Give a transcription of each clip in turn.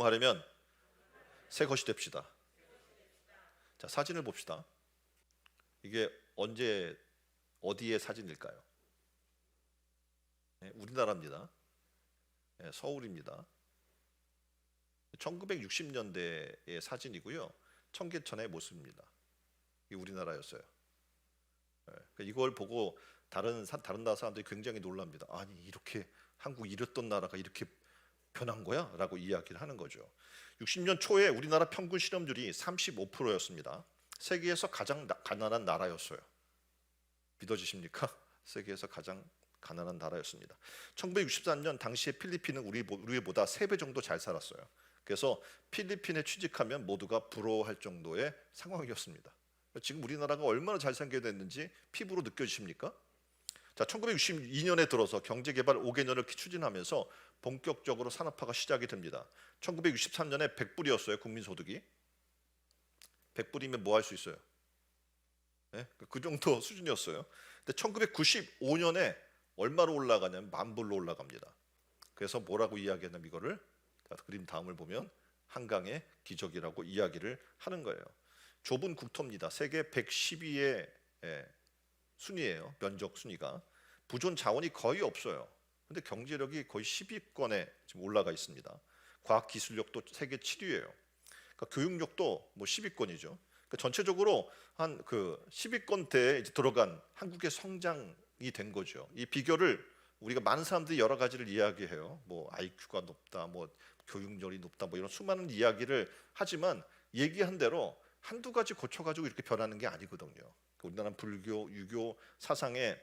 부흥하려면 새 것이 됩시다. 자, 사진을 봅시다. 이게 언제 어디의 사진일까요? 네, 우리나라입니다. 네, 서울입니다. 1960년대의 사진이고요. 청계천의 모습입니다. 이게 우리나라였어요. 네, 이걸 보고 다른 나라 사람들이 굉장히 놀랍니다. 아니, 이렇게 한국 이랬던 나라가 이렇게 변한 거야? 라고 이야기를 하는 거죠. 60년 초에 우리나라 평균 실업률이 35%였습니다. 세계에서 가장 가난한 나라였어요. 믿어지십니까? 세계에서 가장 가난한 나라였습니다. 1963년 당시에 필리핀은 우리보다 3배 정도 잘 살았어요. 그래서 필리핀에 취직하면 모두가 부러워할 정도의 상황이었습니다. 지금 우리나라가 얼마나 잘 살게 됐는지 피부로 느껴지십니까? 자, 1962년에 들어서 경제개발 5개년을 추진하면서 본격적으로 산업화가 시작이 됩니다. 1963년에 100불이었어요, 국민소득이. 100불이면 뭐 할 수 있어요? 네? 그 정도 수준이었어요. 근데 1995년에 얼마로 올라가냐면 10,000불로 올라갑니다. 그래서 뭐라고 이야기하냐면 이거를 그림 다음을 보면 한강의 기적이라고 이야기를 하는 거예요. 좁은 국토입니다. 세계 112의 순위예요. 면적 순위가. 부존 자원이 거의 없어요. 근데 경제력이 거의 10위권에 지금 올라가 있습니다. 과학 기술력도 세계 7위예요. 그러니까 교육력도 뭐 10위권이죠. 그러니까 전체적으로 한 그 10위권대에 들어간 한국의 성장이 된 거죠. 이 비결을 우리가 많은 사람들이 여러 가지를 이야기해요. 뭐 IQ가 높다, 뭐 교육열이 높다, 뭐 이런 수많은 이야기를 하지만 얘기한 대로 한두 가지 고쳐가지고 이렇게 변하는 게 아니거든요. 우리나라는 불교, 유교 사상에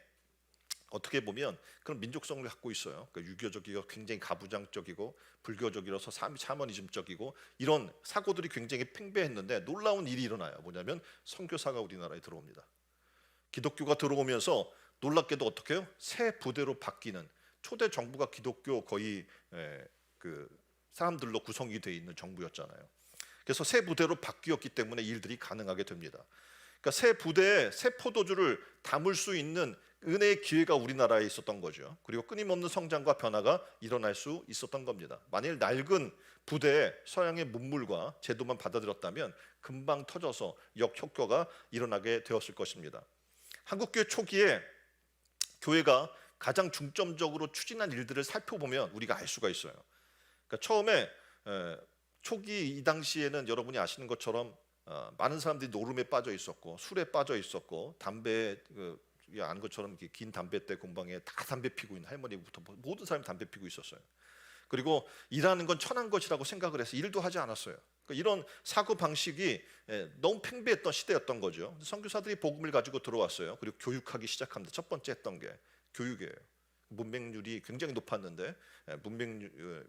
어떻게 보면 그런 민족성을 갖고 있어요. 그러니까 유교적이고 굉장히 가부장적이고 불교적이라서 샤머니즘적이고 이런 사고들이 굉장히 팽배했는데 놀라운 일이 일어나요. 뭐냐면 선교사가 우리나라에 들어옵니다. 기독교가 들어오면서 놀랍게도 어떻게 해요? 새 부대로 바뀌는 초대 정부가 기독교 거의 그 사람들로 구성이 되어 있는 정부였잖아요. 그래서 새 부대로 바뀌었기 때문에 일들이 가능하게 됩니다. 그러니까 새 부대에 새 포도주를 담을 수 있는 은혜의 기회가 우리나라에 있었던 거죠. 그리고 끊임없는 성장과 변화가 일어날 수 있었던 겁니다. 만일 낡은 부대에 서양의 문물과 제도만 받아들였다면 금방 터져서 역효과가 일어나게 되었을 것입니다. 한국교회 초기에 교회가 가장 중점적으로 추진한 일들을 살펴보면 우리가 알 수가 있어요. 그러니까 처음에 초기 이 당시에는 여러분이 아시는 것처럼 많은 사람들이 노름에 빠져 있었고 술에 빠져 있었고 담배에 아는 것처럼 긴 담배대 공방에 다 담배 피고 있는 할머니부터 모든 사람이 담배 피고 있었어요. 그리고 일하는 건 천한 것이라고 생각을 해서 일도 하지 않았어요. 그러니까 이런 사고 방식이 너무 팽배했던 시대였던 거죠. 선교사들이 복음을 가지고 들어왔어요. 그리고 교육하기 시작합니다. 첫 번째 했던 게 교육이에요. 문맹률이 굉장히 높았는데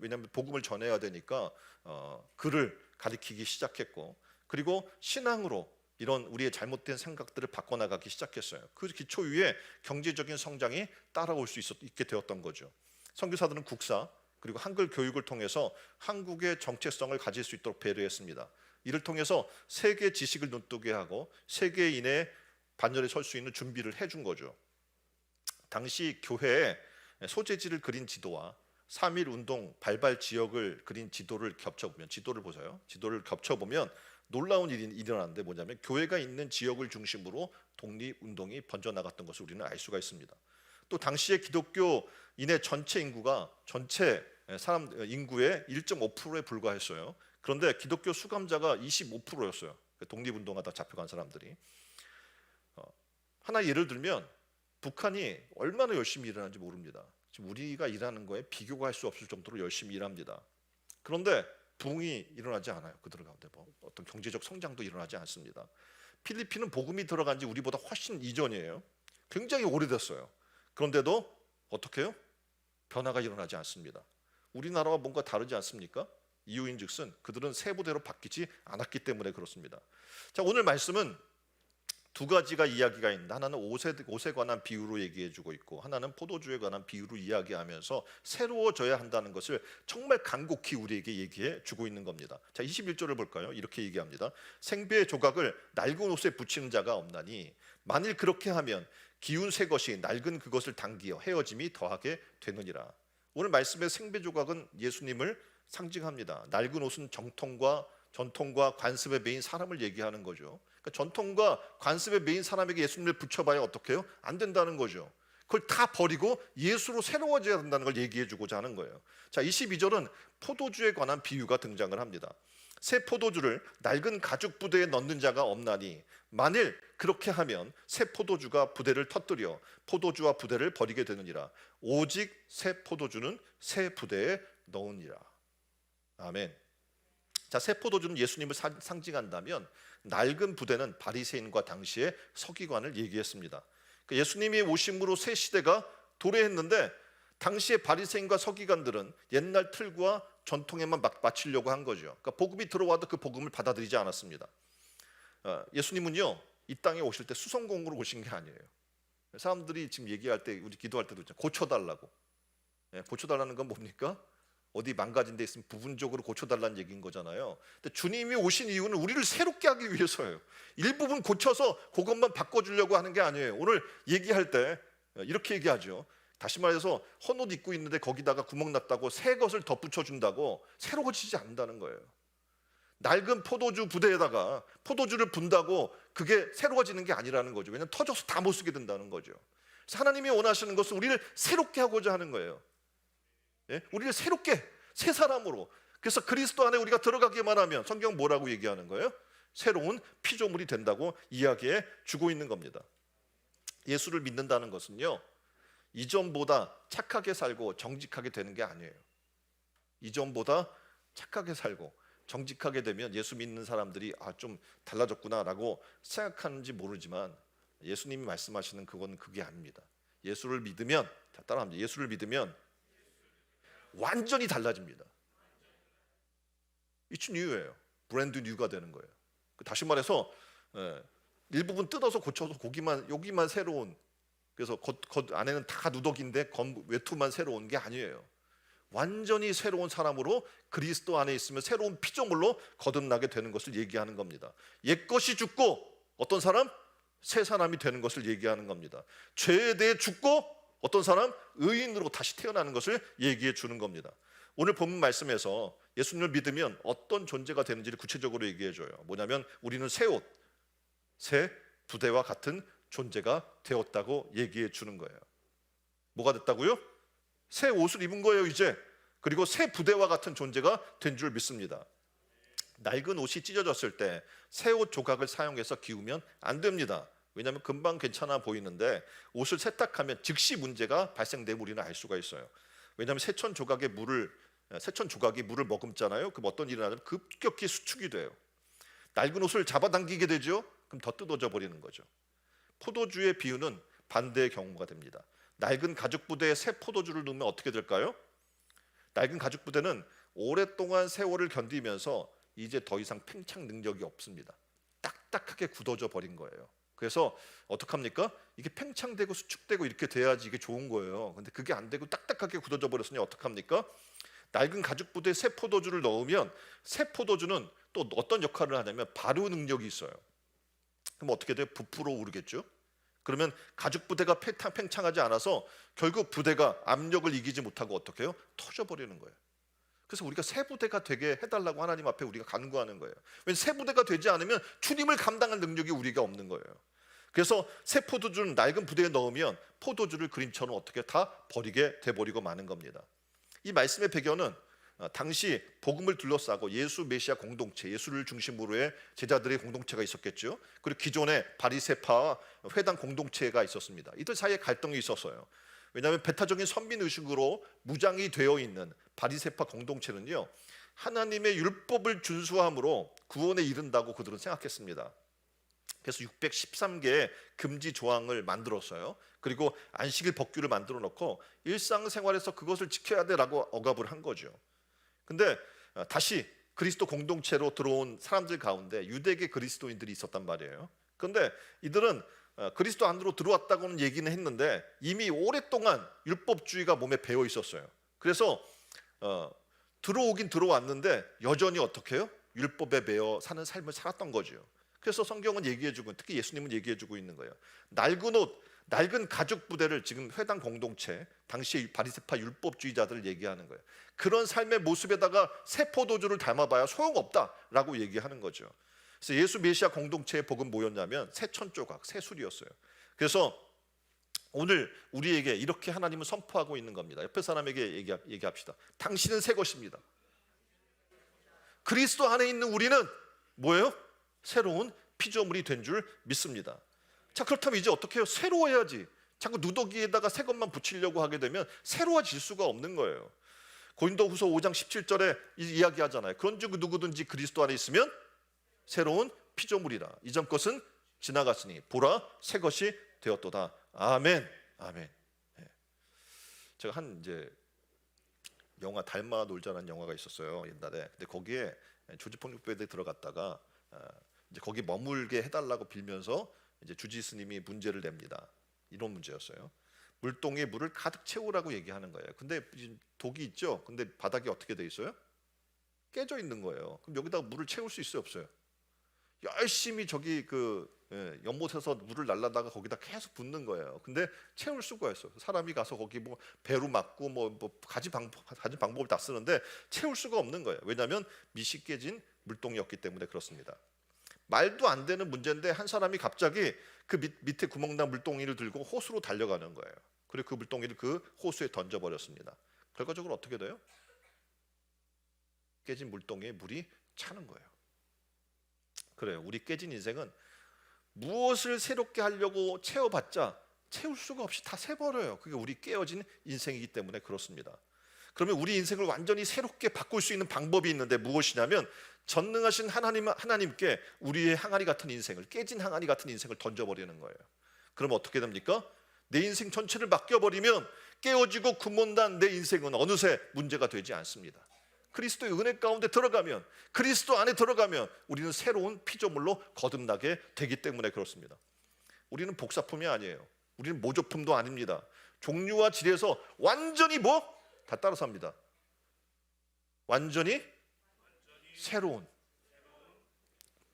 왜냐하면 복음을 전해야 되니까 글을 가르치기 시작했고 그리고 신앙으로 이런 우리의 잘못된 생각들을 바꿔나가기 시작했어요. 그 기초 위에 경제적인 성장이 따라올 수 있게 되었던 거죠. 선교사들은 국사 그리고 한글 교육을 통해서 한국의 정체성을 가질 수 있도록 배려했습니다. 이를 통해서 세계 지식을 눈뜨게 하고 세계인의 반열에 설 수 있는 준비를 해준 거죠. 당시 교회에 소재지를 그린 지도와 3.1 운동 발발 지역을 그린 지도를 겹쳐보면 지도를 겹쳐보면 놀라운 일이 일어났는데 뭐냐면 교회가 있는 지역을 중심으로 독립운동이 번져나갔던 것을 우리는 알 수가 있습니다. 또 당시에 기독교인의 전체 인구가 전체 사람 인구의 1.5%에 불과했어요. 그런데 기독교 수감자가 25%였어요. 독립운동하다 잡혀간 사람들이. 하나 예를 들면 북한이 얼마나 열심히 일하는지 모릅니다. 지금 우리가 일하는 거에 비교가 할 수 없을 정도로 열심히 일합니다. 그런데 부흥이 일어나지 않아요. 그들 가운데 어떤 경제적 성장도 일어나지 않습니다. 필리핀은 복음이 들어간 지 우리보다 훨씬 이전이에요. 굉장히 오래됐어요. 그런데도 어떻게 해요? 변화가 일어나지 않습니다. 우리나라와 뭔가 다르지 않습니까? 이유인즉슨 그들은 새 부대로 바뀌지 않았기 때문에 그렇습니다. 자, 오늘 말씀은 두 가지가 이야기가 있는데 하나는 옷에 관한 비유로 얘기해주고 있고 하나는 포도주에 관한 비유로 이야기하면서 새로워져야 한다는 것을 정말 간곡히 우리에게 얘기해주고 있는 겁니다. 자, 21절을 볼까요? 이렇게 얘기합니다. 생배의 조각을 낡은 옷에 붙이는 자가 없나니 만일 그렇게 하면 기운 새 것이 낡은 그것을 당기어 헤어짐이 더하게 되느니라. 오늘 말씀의 생배 조각은 예수님을 상징합니다. 낡은 옷은 전통과 관습에 매인 사람을 얘기하는 거죠. 그러니까 전통과 관습에 매인 사람에게 예수님을 붙여봐야 어떻게 해요? 안 된다는 거죠. 그걸 다 버리고 예수로 새로워져야 된다는 걸 얘기해 주고자 하는 거예요. 자, 22절은 포도주에 관한 비유가 등장을 합니다. 새 포도주를 낡은 가죽 부대에 넣는 자가 없나니 만일 그렇게 하면 새 포도주가 부대를 터뜨려 포도주와 부대를 버리게 되느니라. 오직 새 포도주는 새 부대에 넣으니라. 아멘. 자, 새 포도주는 예수님을 상징한다면 낡은 부대는 바리새인과 당시의 서기관을 얘기했습니다. 예수님이 오심으로 새 시대가 도래했는데 당시의 바리새인과 서기관들은 옛날 틀과 전통에만 맞추려고 한 거죠. 그러니까 복음이 들어와도 그 복음을 받아들이지 않았습니다. 예수님은요, 이 땅에 오실 때 수성공으로 오신 게 아니에요. 사람들이 지금 얘기할 때, 우리 기도할 때도 있잖아요. 고쳐달라고. 고쳐달라는 건 뭡니까? 어디 망가진 데 있으면 부분적으로 고쳐달라는 얘기인 거잖아요. 근데 주님이 오신 이유는 우리를 새롭게 하기 위해서예요. 일부분 고쳐서 그것만 바꿔주려고 하는 게 아니에요. 오늘 얘기할 때 이렇게 얘기하죠. 다시 말해서 헌옷 입고 있는데 거기다가 구멍 났다고 새 것을 덧붙여준다고 새로워지지 않는다는 거예요. 낡은 포도주 부대에다가 포도주를 분다고 그게 새로워지는 게 아니라는 거죠. 왜냐하면 터져서 다 못 쓰게 된다는 거죠. 그래서 하나님이 원하시는 것은 우리를 새롭게 하고자 하는 거예요. 우리를 새롭게 새 사람으로. 그래서 그리스도 안에 우리가 들어가기만 하면 성경 뭐라고 얘기하는 거예요? 새로운 피조물이 된다고 이야기해 주고 있는 겁니다. 예수를 믿는다는 것은요, 이전보다 착하게 살고 정직하게 되는 게 아니에요. 이전보다 착하게 살고 정직하게 되면 예수 믿는 사람들이 좀 달라졌구나라고 생각하는지 모르지만 예수님이 말씀하시는 그건 그게 아닙니다. 예수를 믿으면, 따라합니다. 예수를 믿으면 완전히 달라집니다. 이춘 이유예요. 브랜드 뉴가 되는 거예요. 다시 말해서 일부분 뜯어서 고쳐서 여기만 새로운, 그래서 겉 안에는 다 누더기인데 외투만 새로운 게 아니에요. 완전히 새로운 사람으로 그리스도 안에 있으면 새로운 피조물로 거듭나게 되는 것을 얘기하는 겁니다. 옛것이 죽고 어떤 사람? 새 사람이 되는 것을 얘기하는 겁니다. 죄에 대해 죽고 어떤 사람? 의인으로 다시 태어나는 것을 얘기해 주는 겁니다. 오늘 본문 말씀에서 예수님을 믿으면 어떤 존재가 되는지를 구체적으로 얘기해 줘요. 뭐냐면 우리는 새 옷, 새 부대와 같은 존재가 되었다고 얘기해 주는 거예요. 뭐가 됐다고요? 새 옷을 입은 거예요 이제. 그리고 새 부대와 같은 존재가 된 줄 믿습니다. 낡은 옷이 찢어졌을 때 새 옷 조각을 사용해서 기우면 안 됩니다. 왜냐하면 금방 괜찮아 보이는데 옷을 세탁하면 즉시 문제가 발생됨을 우리는 알 수가 있어요. 왜냐하면 세천 조각이 물을 머금잖아요. 그럼 어떤 일이 나냐면 급격히 수축이 돼요. 낡은 옷을 잡아당기게 되죠. 그럼 더 뜯어져 버리는 거죠. 포도주의 비유는 반대의 경우가 됩니다. 낡은 가죽 부대에 새 포도주를 넣으면 어떻게 될까요? 낡은 가죽 부대는 오랫동안 세월을 견디면서 이제 더 이상 팽창 능력이 없습니다. 딱딱하게 굳어져 버린 거예요. 그래서 어떡합니까? 이게 팽창되고 수축되고 이렇게 돼야지 이게 좋은 거예요. 근데 그게 안 되고 딱딱하게 굳어져 버렸으니 어떡합니까? 낡은 가죽 부대에 새 포도주를 넣으면 새 포도주는 또 어떤 역할을 하냐면 발효 능력이 있어요. 그럼 어떻게 돼요? 부풀어 오르겠죠? 그러면 가죽 부대가 팽창하지 않아서 결국 부대가 압력을 이기지 못하고 어떻게 해요? 터져버리는 거예요. 그래서 우리가 새 부대가 되게 해달라고 하나님 앞에 우리가 간구하는 거예요. 왜냐하면 새 부대가 되지 않으면 주님을 감당할 능력이 우리가 없는 거예요. 그래서 새 포도주는 낡은 부대에 넣으면 포도주를 그림처럼 어떻게 다 버리게 돼버리고 마는 겁니다. 이 말씀의 배경은 당시 복음을 둘러싸고 예수 메시아 공동체, 예수를 중심으로의 제자들의 공동체가 있었겠죠. 그리고 기존의 바리새파와 회당 공동체가 있었습니다. 이들 사이에 갈등이 있었어요. 왜냐하면 배타적인 선민의식으로 무장이 되어 있는 바리새파 공동체는요, 하나님의 율법을 준수함으로 구원에 이른다고 그들은 생각했습니다. 그래서 613개의 금지 조항을 만들었어요. 그리고 안식일 법규를 만들어 놓고 일상생활에서 그것을 지켜야 돼라고 억압을 한 거죠. 근데 다시 그리스도 공동체로 들어온 사람들 가운데 유대계 그리스도인들이 있었단 말이에요. 그런데 이들은 그리스도 안으로 들어왔다고는 얘기는 했는데 이미 오랫동안 율법주의가 몸에 배어 있었어요. 그래서 들어오긴 들어왔는데 여전히 어떻게 해요? 율법에 매여 사는 삶을 살았던 거죠. 그래서 성경은 얘기해주고, 특히 예수님은 얘기해주고 있는 거예요. 낡은 옷, 낡은 가죽 부대를 지금 회당 공동체, 당시 바리새파 율법주의자들을 얘기하는 거예요. 그런 삶의 모습에다가 새 포도주를 담아봐야 소용없다라고 얘기하는 거죠. 그래서 예수 메시아 공동체의 복은 뭐였냐면 새 천조각, 새 술이었어요. 그래서 오늘 우리에게 이렇게 하나님은 선포하고 있는 겁니다. 옆에 사람에게 얘기합시다. 당신은 새 것입니다. 그리스도 안에 있는 우리는 뭐예요? 새로운 피조물이 된 줄 믿습니다. 자, 그렇다면 이제 어떻게 해요? 새로워야지. 자꾸 누더기에다가 새 것만 붙이려고 하게 되면 새로워질 수가 없는 거예요. 고린도후서 5장 17절에 이야기하잖아요. 그런즉 누구든지 그리스도 안에 있으면 새로운 피조물이라. 이전 것은 지나갔으니 보라 새 것이 되었도다. 아멘. 아멘. 네. 제가 한 이제 영화 닮아 놀자라는 영화가 있었어요, 옛날에. 근데 거기에 조지폭력배들이 들어갔다가 이제 거기 머물게 해달라고 빌면서 이제 주지 스님이 문제를 냅니다. 이런 문제였어요. 물동에 물을 가득 채우라고 얘기하는 거예요. 근데 독이 있죠. 근데 바닥이 어떻게 돼 있어요? 깨져 있는 거예요. 그럼 여기다가 물을 채울 수 있어요, 없어요? 열심히 저기 연못에서 물을 날라다가 거기다 계속 붓는 거예요. 근데 채울 수가 있어요. 사람이 가서 거기 뭐 배로 막고 뭐 가진 방법을 다 쓰는데 채울 수가 없는 거예요. 왜냐하면 밑이 깨진 물동이었기 때문에 그렇습니다. 말도 안 되는 문제인데 한 사람이 갑자기 그 밑에 구멍난 물동이를 들고 호수로 달려가는 거예요. 그리고 그 물동이를 그 호수에 던져버렸습니다. 결과적으로 어떻게 돼요? 깨진 물동이에 물이 차는 거예요. 그래요. 우리 깨진 인생은 무엇을 새롭게 하려고 채워봤자 채울 수가 없이 다 새버려요. 그게 우리 깨어진 인생이기 때문에 그렇습니다. 그러면 우리 인생을 완전히 새롭게 바꿀 수 있는 방법이 있는데 무엇이냐면 전능하신 하나님께 우리의 항아리 같은 인생을, 깨진 항아리 같은 인생을 던져버리는 거예요. 그럼 어떻게 됩니까? 내 인생 전체를 맡겨버리면 깨어지고 구멍난 내 인생은 어느새 문제가 되지 않습니다. 그리스도의 은혜 가운데 들어가면, 그리스도 안에 들어가면 우리는 새로운 피조물로 거듭나게 되기 때문에 그렇습니다. 우리는 복사품이 아니에요. 우리는 모조품도 아닙니다. 종류와 질에서 완전히 다 따라서 합니다. 완전히 새로운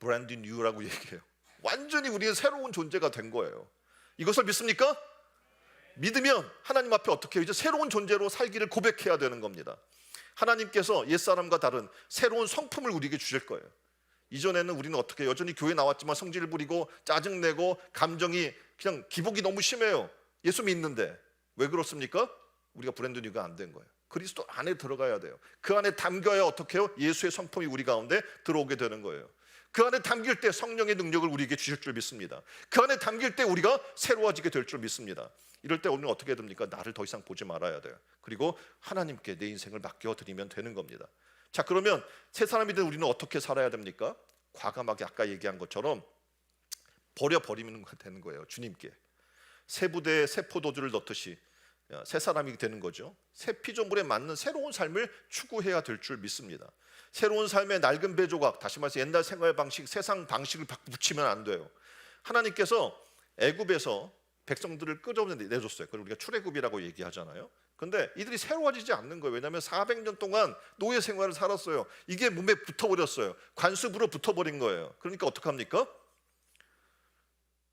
브랜드 뉴라고 얘기해요. 완전히 우리는 새로운 존재가 된 거예요. 이것을 믿습니까? 믿으면 하나님 앞에 어떻게 해요? 이제 새로운 존재로 살기를 고백해야 되는 겁니다. 하나님께서 옛사람과 다른 새로운 성품을 우리에게 주실 거예요. 이전에는 우리는 어떻게 여전히 교회 나왔지만 성질 부리고 짜증내고 감정이 그냥 기복이 너무 심해요. 예수 믿는데 왜 그렇습니까? 우리가 브랜드 뉴가 안 된 거예요. 그리스도 안에 들어가야 돼요. 그 안에 담겨야 어떻게 해요? 예수의 성품이 우리 가운데 들어오게 되는 거예요. 그 안에 담길 때 성령의 능력을 우리에게 주실 줄 믿습니다. 그 안에 담길 때 우리가 새로워지게 될 줄 믿습니다. 이럴 때 오늘 어떻게 됩니까? 나를 더 이상 보지 말아야 돼요. 그리고 하나님께 내 인생을 맡겨드리면 되는 겁니다. 자, 그러면 새 사람이 된 우리는 어떻게 살아야 됩니까? 과감하게 아까 얘기한 것처럼 버려버리면 되는 거예요. 주님께 새 부대에 새 포도주를 넣듯이 새 사람이 되는 거죠. 새 피조물에 맞는 새로운 삶을 추구해야 될 줄 믿습니다. 새로운 삶의 낡은 배 조각, 다시 말해서 옛날 생활 방식, 세상 방식을 붙이면 안 돼요. 하나님께서 애굽에서 백성들을 끌어내줬어요. 그걸 우리가 출애굽이라고 얘기하잖아요. 근데 이들이 새로워지지 않는 거예요. 왜냐하면 400년 동안 노예 생활을 살았어요. 이게 몸에 붙어버렸어요. 관습으로 붙어버린 거예요. 그러니까 어떡합니까?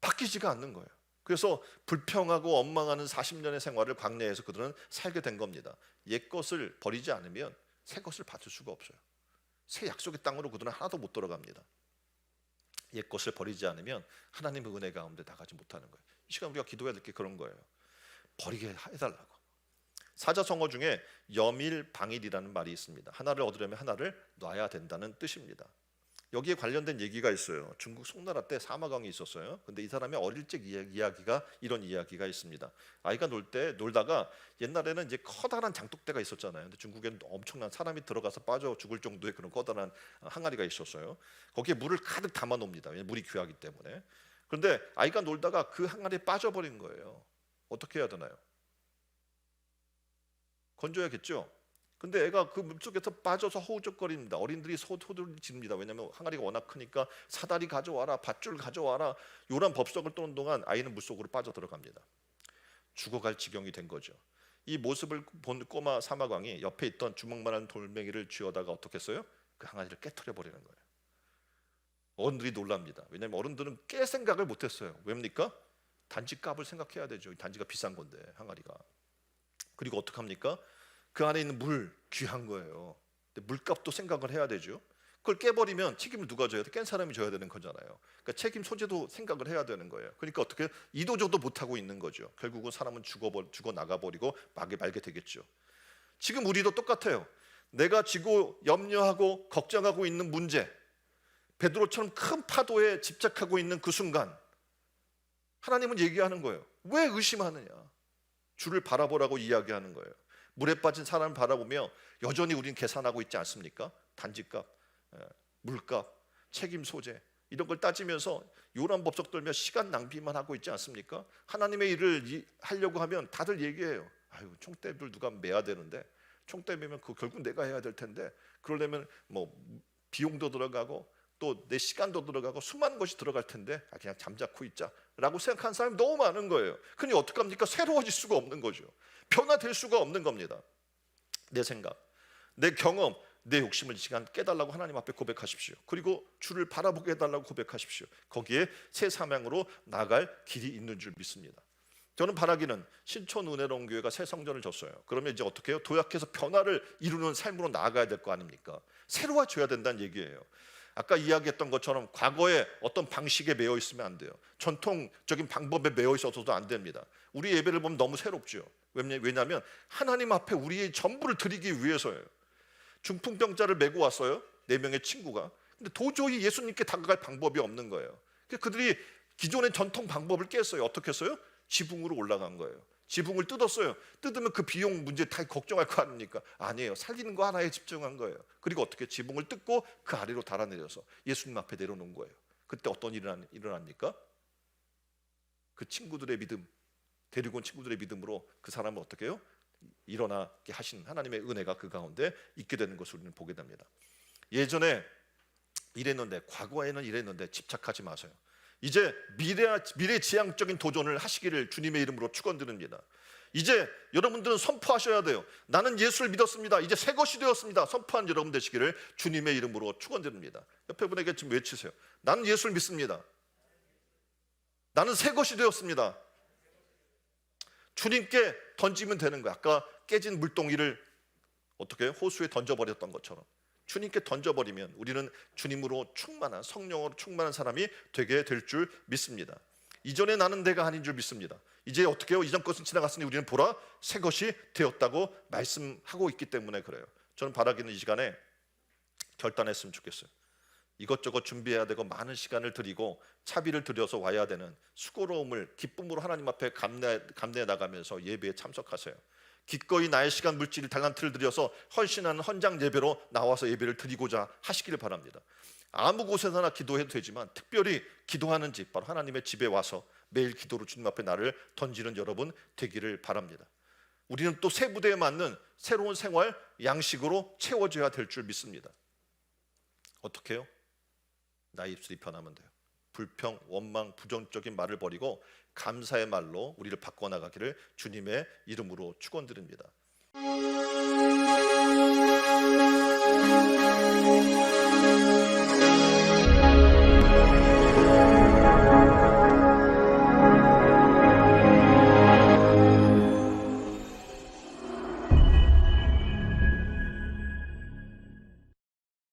바뀌지가 않는 거예요. 그래서 불평하고 원망하는 40년의 생활을 광야에서 그들은 살게 된 겁니다. 옛 것을 버리지 않으면 새 것을 받을 수가 없어요. 새 약속의 땅으로 그들은 하나도 못 들어갑니다. 옛 것을 버리지 않으면 하나님의 은혜 가운데 나가지 못하는 거예요. 이 시간 우리가 기도해야 될 게 그런 거예요. 버리게 해달라고. 사자성어 중에 염일방일이라는 말이 있습니다. 하나를 얻으려면 하나를 놔야 된다는 뜻입니다. 여기에 관련된 얘기가 있어요. 중국 송나라 때 사마강이 있었어요. 근데 이 사람의 어릴 적 이야기가 이런 이야기가 있습니다. 아이가 놀다가 옛날에는 이제 커다란 장독대가 있었잖아요. 근데 중국에는 엄청난 사람이 들어가서 빠져 죽을 정도의 그런 커다란 항아리가 있었어요. 거기에 물을 가득 담아 놓습니다. 물이 귀하기 때문에. 그런데 아이가 놀다가 그 항아리에 빠져버린 거예요. 어떻게 해야 되나요? 건져야겠죠. 근데 애가 그 물속에서 빠져서 허우적거립니다. 어린들이 소리를 지릅니다. 왜냐하면 항아리가 워낙 크니까 사다리 가져와라, 밧줄 가져와라. 요란 법석을 떠는 동안 아이는 물속으로 빠져들어갑니다. 죽어갈 지경이 된 거죠. 이 모습을 본 꼬마 사마광이 옆에 있던 주먹만한 돌멩이를 쥐어다가 어떻게 했어요? 그 항아리를 깨트려 버리는 거예요. 어른들이 놀랍니다. 왜냐하면 어른들은 깰 생각을 못했어요. 왜입니까? 단지 값을 생각해야 되죠. 단지가 비싼 건데 항아리가. 그리고 어떡합니까? 그 안에 있는 물 귀한 거예요. 근데 물값도 생각을 해야 되죠. 그걸 깨버리면 책임을 누가 져야 돼? 깬 사람이 져야 되는 거잖아요. 그러니까 책임 소재도 생각을 해야 되는 거예요. 그러니까 어떻게 이도저도 못하고 있는 거죠. 결국은 사람은 죽어 나가버리고 말게 되겠죠. 지금 우리도 똑같아요. 내가 지고 염려하고 걱정하고 있는 문제, 베드로처럼 큰 파도에 집착하고 있는 그 순간 하나님은 얘기하는 거예요. 왜 의심하느냐? 주를 바라보라고 이야기하는 거예요. 물에 빠진 사람을 바라보며 여전히 우리는 계산하고 있지 않습니까? 단지값, 물값, 책임 소재 이런 걸 따지면서 요란 법석 들며 시간 낭비만 하고 있지 않습니까? 하나님의 일을 하려고 하면 다들 얘기해요. 아유, 총대를 누가 매야 되는데 총대 매면 그 결국 내가 해야 될 텐데 그러려면 뭐 비용도 들어가고 또 내 시간도 들어가고 수많은 것이 들어갈 텐데 그냥 잠자코 있자라고 생각하는 사람이 너무 많은 거예요. 그러니 어떡합니까? 새로워질 수가 없는 거죠. 변화될 수가 없는 겁니다. 내 생각, 내 경험, 내 욕심을 시간 깨달라고 하나님 앞에 고백하십시오. 그리고 주를 바라보게 해달라고 고백하십시오. 거기에 새 사명으로 나갈 길이 있는 줄 믿습니다. 저는 바라기는 신촌 은혜로운 교회가 새 성전을 졌어요. 그러면 이제 어떻게 해요? 도약해서 변화를 이루는 삶으로 나아가야 될 거 아닙니까? 새로워져야 된다는 얘기예요. 아까 이야기했던 것처럼 과거에 어떤 방식에 매여 있으면 안 돼요. 전통적인 방법에 매여 있어서도 안 됩니다. 우리 예배를 보면 너무 새롭죠. 왜냐하면 하나님 앞에 우리의 전부를 드리기 위해서예요. 중풍병자를 메고 왔어요. 4명의 친구가. 근데 도저히 예수님께 다가갈 방법이 없는 거예요. 그들이 기존의 전통 방법을 깼어요. 어떻게 했어요? 지붕으로 올라간 거예요. 지붕을 뜯었어요. 뜯으면 그 비용 문제 다 걱정할 거 아닙니까? 아니에요. 살리는 거 하나에 집중한 거예요. 그리고 어떻게 지붕을 뜯고 그 아래로 달아내려서 예수님 앞에 내려놓은 거예요. 그때 어떤 일이 일어납니까? 그 친구들의 믿음, 데리고 온 친구들의 믿음으로 그 사람을 어떻게 해요? 일어나게 하신 하나님의 은혜가 그 가운데 있게 되는 것을 우리는 보게 됩니다. 예전에 이랬는데, 과거에는 이랬는데 집착하지 마세요. 이제 미래지향적인 도전을 하시기를 주님의 이름으로 축원드립니다. 이제 여러분들은 선포하셔야 돼요. 나는 예수를 믿었습니다. 이제 새 것이 되었습니다. 선포한 여러분 되시기를 주님의 이름으로 축원드립니다. 옆에 분에게 지금 외치세요. 나는 예수를 믿습니다. 나는 새 것이 되었습니다. 주님께 던지면 되는 거야. 아까 깨진 물동이를 어떻게 호수에 던져버렸던 것처럼 주님께 던져버리면 우리는 주님으로 충만한, 성령으로 충만한 사람이 되게 될 줄 믿습니다. 이전에 나는 내가 아닌 줄 믿습니다. 이제 어떻게 해요? 이전 것은 지나갔으니 우리는 보라 새 것이 되었다고 말씀하고 있기 때문에 그래요. 저는 바라기는 이 시간에 결단했으면 좋겠어요. 이것저것 준비해야 되고 많은 시간을 들이고 차비를 들여서 와야 되는 수고로움을 기쁨으로 하나님 앞에 감내해 나가면서 예배에 참석하세요. 기꺼이 나의 시간 물질 달란트를 들여서 헌신하는 헌장 예배로 나와서 예배를 드리고자 하시기를 바랍니다. 아무 곳에서나 기도해도 되지만 특별히 기도하는 집, 바로 하나님의 집에 와서 매일 기도로 주님 앞에 나를 던지는 여러분 되기를 바랍니다. 우리는 또 새 부대에 맞는 새로운 생활 양식으로 채워져야 될 줄 믿습니다. 어떻게 해요? 나의 입술이 변하면 돼요. 불평, 원망, 부정적인 말을 버리고 감사의 말로 우리를 바꿔나가기를 주님의 이름으로 축원드립니다.